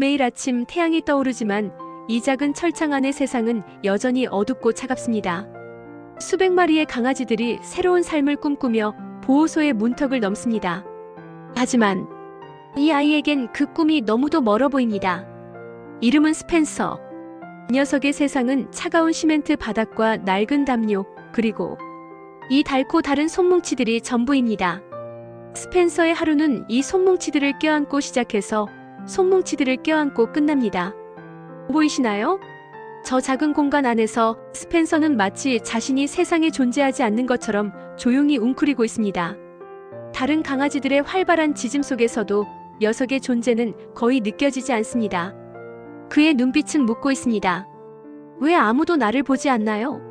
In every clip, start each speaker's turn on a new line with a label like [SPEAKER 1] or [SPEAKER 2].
[SPEAKER 1] 매일 아침 태양이 떠오르지만 이 작은 철창 안의 세상은 여전히 어둡고 차갑습니다. 수백 마리의 강아지들이 새로운 삶을 꿈꾸며 보호소의 문턱을 넘습니다. 하지만 이 아이에겐 그 꿈이 너무도 멀어 보입니다. 이름은 스펜서. 녀석의 세상은 차가운 시멘트 바닥과 낡은 담요, 그리고 이 닳고 다른 손뭉치들이 전부입니다. 스펜서의 하루는 이 손뭉치들을 껴안고 시작해서 손뭉치들을 껴안고 끝납니다. 보이시나요? 저 작은 공간 안에서 스펜서는 마치 자신이 세상에 존재하지 않는 것처럼 조용히 웅크리고 있습니다. 다른 강아지들의 활발한 짖음 속에서도 녀석의 존재는 거의 느껴지지 않습니다. 그의 눈빛은 묻고 있습니다. 왜 아무도 나를 보지 않나요?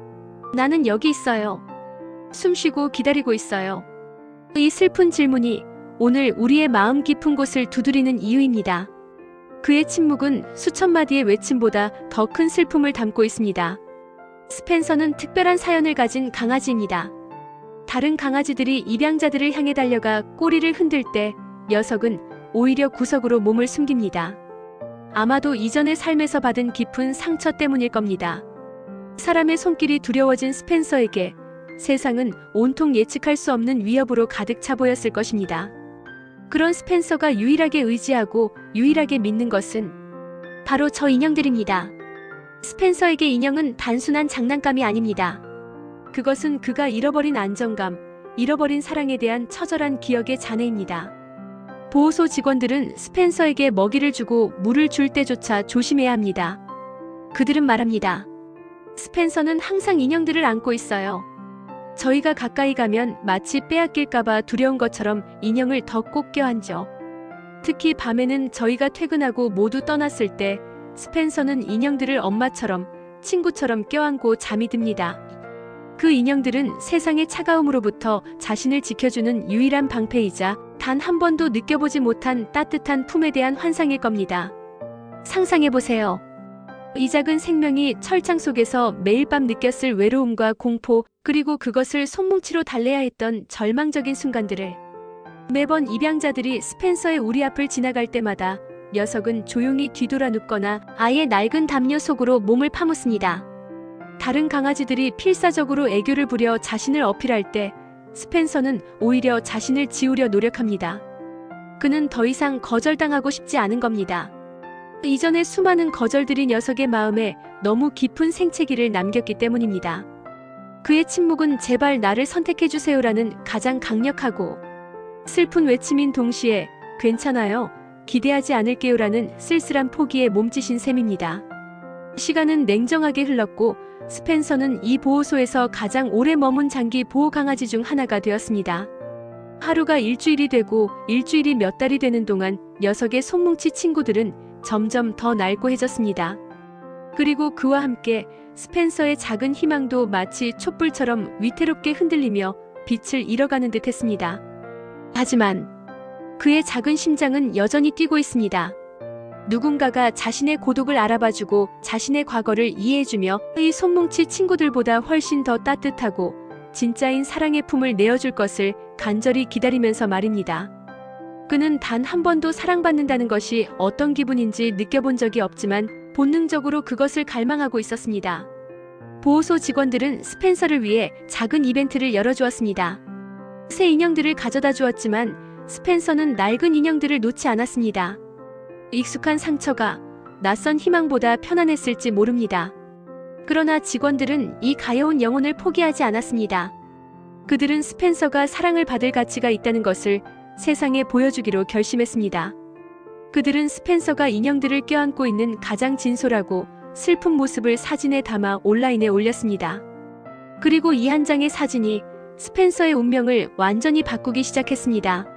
[SPEAKER 1] 나는 여기 있어요. 숨쉬고 기다리고 있어요. 이 슬픈 질문이 오늘 우리의 마음 깊은 곳을 두드리는 이유입니다. 그의 침묵은 수천 마디의 외침보다 더 큰 슬픔을 담고 있습니다. 스펜서는 특별한 사연을 가진 강아지입니다. 다른 강아지들이 입양자들을 향해 달려가 꼬리를 흔들 때 녀석은 오히려 구석으로 몸을 숨깁니다. 아마도 이전의 삶에서 받은 깊은 상처 때문일 겁니다. 사람의 손길이 두려워진 스펜서에게 세상은 온통 예측할 수 없는 위협으로 가득 차 보였을 것입니다. 그런 스펜서가 유일하게 의지하고 유일하게 믿는 것은 바로 저 인형들입니다. 스펜서에게 인형은 단순한 장난감이 아닙니다. 그것은 그가 잃어버린 안정감, 잃어버린 사랑에 대한 처절한 기억의 잔해입니다. 보호소 직원들은 스펜서에게 먹이를 주고 물을 줄 때조차 조심해야 합니다. 그들은 말합니다. 스펜서는 항상 인형들을 안고 있어요. 저희가 가까이 가면 마치 빼앗길까봐 두려운 것처럼 인형을 더 꼭 껴안죠. 특히 밤에는 저희가 퇴근하고 모두 떠났을 때 스펜서는 인형들을 엄마처럼 친구처럼 껴안고 잠이 듭니다. 그 인형들은 세상의 차가움으로부터 자신을 지켜주는 유일한 방패이자 단 한 번도 느껴보지 못한 따뜻한 품에 대한 환상일 겁니다. 상상해보세요. 이 작은 생명이 철창 속에서 매일 밤 느꼈을 외로움과 공포, 그리고 그것을 손뭉치로 달래야 했던 절망적인 순간들을. 매번 입양자들이 스펜서의 우리 앞을 지나갈 때마다 녀석은 조용히 뒤돌아 눕거나 아예 낡은 담요 속으로 몸을 파묻습니다. 다른 강아지들이 필사적으로 애교를 부려 자신을 어필할 때 스펜서는 오히려 자신을 지우려 노력합니다. 그는 더 이상 거절당하고 싶지 않은 겁니다. 이전의 수많은 거절들이 녀석의 마음에 너무 깊은 생채기를 남겼기 때문입니다. 그의 침묵은 제발 나를 선택해주세요라는 가장 강력하고 슬픈 외침인 동시에 괜찮아요, 기대하지 않을게요라는 쓸쓸한 포기에 몸짓인 셈입니다. 시간은 냉정하게 흘렀고 스펜서는 이 보호소에서 가장 오래 머문 장기 보호 강아지 중 하나가 되었습니다. 하루가 일주일이 되고 일주일이 몇 달이 되는 동안 녀석의 손뭉치 친구들은 점점 더 날고해졌습니다. 그리고 그와 함께 스펜서의 작은 희망도 마치 촛불처럼 위태롭게 흔들리며 빛을 잃어가는 듯 했습니다. 하지만 그의 작은 심장은 여전히 뛰고 있습니다. 누군가가 자신의 고독을 알아봐주고 자신의 과거를 이해해주며 이 손뭉치 친구들보다 훨씬 더 따뜻하고 진짜인 사랑의 품을 내어줄 것을 간절히 기다리면서 말입니다. 그는 단 한 번도 사랑받는다는 것이 어떤 기분인지 느껴본 적이 없지만 본능적으로 그것을 갈망하고 있었습니다. 보호소 직원들은 스펜서를 위해 작은 이벤트를 열어주었습니다. 새 인형들을 가져다 주었지만 스펜서는 낡은 인형들을 놓지 않았습니다. 익숙한 상처가 낯선 희망보다 편안했을지 모릅니다. 그러나 직원들은 이 가여운 영혼을 포기하지 않았습니다. 그들은 스펜서가 사랑을 받을 가치가 있다는 것을 세상에 보여주기로 결심했습니다. 그들은 스펜서가 인형들을 껴안고 있는 가장 진솔하고 슬픈 모습을 사진에 담아 온라인에 올렸습니다. 그리고 이 한 장의 사진이 스펜서의 운명을 완전히 바꾸기 시작했습니다.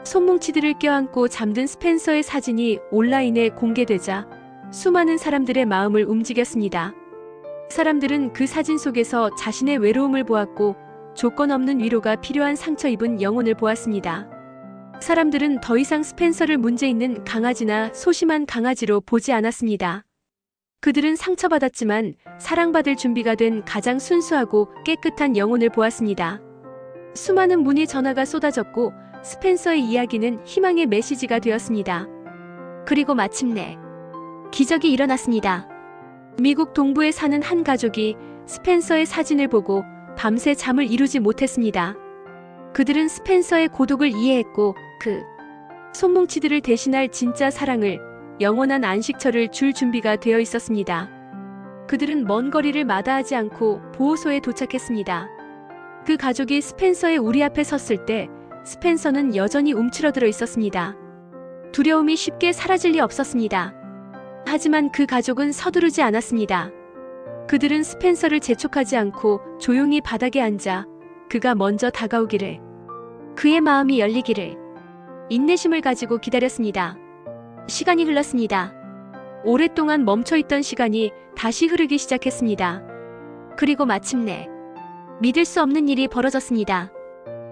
[SPEAKER 1] 손뭉치들을 껴안고 잠든 스펜서의 사진이 온라인에 공개되자 수많은 사람들의 마음을 움직였습니다. 사람들은 그 사진 속에서 자신의 외로움을 보았고 조건 없는 위로가 필요한 상처 입은 영혼을 보았습니다. 사람들은 더 이상 스펜서를 문제 있는 강아지나 소심한 강아지로 보지 않았습니다. 그들은 상처받았지만 사랑받을 준비가 된 가장 순수하고 깨끗한 영혼을 보았습니다. 수많은 문의 전화가 쏟아졌고 스펜서의 이야기는 희망의 메시지가 되었습니다. 그리고 마침내 기적이 일어났습니다. 미국 동부에 사는 한 가족이 스펜서의 사진을 보고 밤새 잠을 이루지 못했습니다. 그들은 스펜서의 고독을 이해했고 그 손뭉치들을 대신할 진짜 사랑을, 영원한 안식처를 줄 준비가 되어 있었습니다. 그들은 먼 거리를 마다하지 않고 보호소에 도착했습니다. 그 가족이 스펜서의 우리 앞에 섰을 때 스펜서는 여전히 움츠러들어 있었습니다. 두려움이 쉽게 사라질 리 없었습니다. 하지만 그 가족은 서두르지 않았습니다. 그들은 스펜서를 재촉하지 않고 조용히 바닥에 앉아 그가 먼저 다가오기를, 그의 마음이 열리기를 인내심을 가지고 기다렸습니다. 시간이 흘렀습니다. 오랫동안 멈춰있던 시간이 다시 흐르기 시작했습니다. 그리고 마침내 믿을 수 없는 일이 벌어졌습니다.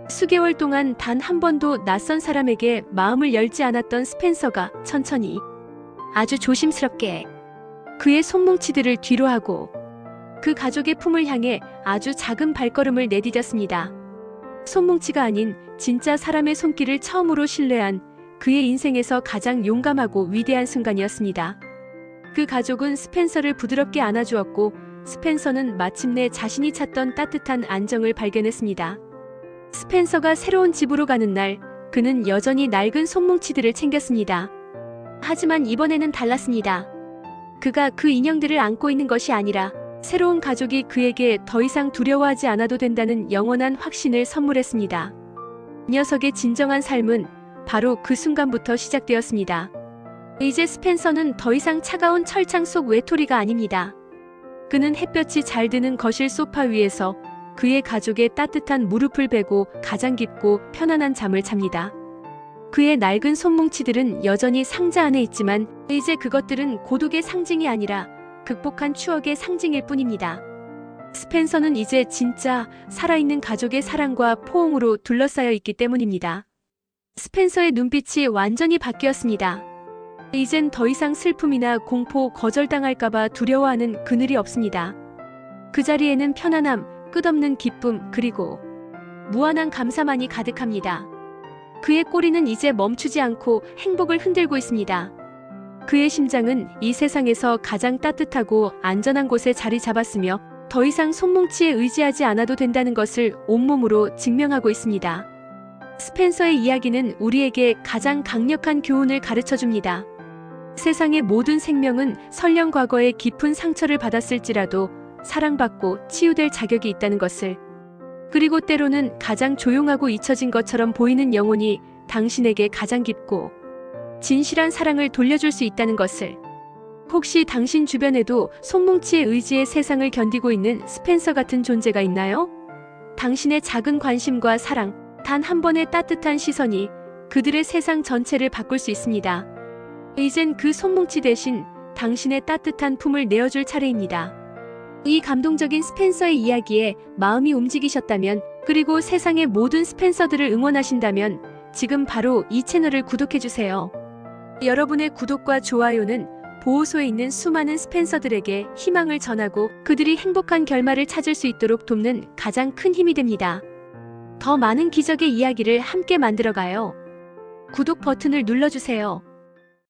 [SPEAKER 1] 수개월 동안 단 한 번도 낯선 사람에게 마음을 열지 않았던 스펜서가 천천히, 아주 조심스럽게 그의 손뭉치들을 뒤로 하고 그 가족의 품을 향해 아주 작은 발걸음을 내디뎠습니다. 손뭉치가 아닌 진짜 사람의 손길을 처음으로 신뢰한 그의 인생에서 가장 용감하고 위대한 순간이었습니다. 그 가족은 스펜서를 부드럽게 안아주었고 스펜서는 마침내 자신이 찾던 따뜻한 안정을 발견했습니다. 스펜서가 새로운 집으로 가는 날, 그는 여전히 낡은 손뭉치들을 챙겼습니다. 하지만 이번에는 달랐습니다. 그가 그 인형들을 안고 있는 것이 아니라 새로운 가족이 그에게 더 이상 두려워하지 않아도 된다는 영원한 확신을 선물했습니다. 녀석의 진정한 삶은 바로 그 순간부터 시작되었습니다. 이제 스펜서는 더 이상 차가운 철창 속 외톨이가 아닙니다. 그는 햇볕이 잘 드는 거실 소파 위에서 그의 가족의 따뜻한 무릎을 베고 가장 깊고 편안한 잠을 잡니다. 그의 낡은 손뭉치들은 여전히 상자 안에 있지만 이제 그것들은 고독의 상징이 아니라 극복한 추억의 상징일 뿐입니다. 스펜서는 이제 진짜 살아있는 가족의 사랑과 포옹으로 둘러싸여 있기 때문입니다. 스펜서의 눈빛이 완전히 바뀌었습니다. 이젠 더 이상 슬픔이나 공포, 거절당할까봐 두려워하는 그늘이 없습니다. 그 자리에는 편안함, 끝없는 기쁨, 그리고 무한한 감사만이 가득합니다. 그의 꼬리는 이제 멈추지 않고 행복을 흔들고 있습니다. 그의 심장은 이 세상에서 가장 따뜻하고 안전한 곳에 자리 잡았으며 더 이상 손뭉치에 의지하지 않아도 된다는 것을 온몸으로 증명하고 있습니다. 스펜서의 이야기는 우리에게 가장 강력한 교훈을 가르쳐줍니다. 세상의 모든 생명은 설령 과거에 깊은 상처를 받았을지라도 사랑받고 치유될 자격이 있다는 것을, 그리고 때로는 가장 조용하고 잊혀진 것처럼 보이는 영혼이 당신에게 가장 깊고 진실한 사랑을 돌려줄 수 있다는 것을. 혹시 당신 주변에도 손뭉치의 의지에 세상을 견디고 있는 스펜서 같은 존재가 있나요? 당신의 작은 관심과 사랑, 단 한 번의 따뜻한 시선이 그들의 세상 전체를 바꿀 수 있습니다. 이젠 그 손뭉치 대신 당신의 따뜻한 품을 내어줄 차례입니다. 이 감동적인 스펜서의 이야기에 마음이 움직이셨다면, 그리고 세상의 모든 스펜서들을 응원하신다면 지금 바로 이 채널을 구독해주세요. 여러분의 구독과 좋아요는 보호소에 있는 수많은 스펜서들에게 희망을 전하고 그들이 행복한 결말을 찾을 수 있도록 돕는 가장 큰 힘이 됩니다. 더 많은 기적의 이야기를 함께 만들어가요. 구독 버튼을 눌러주세요.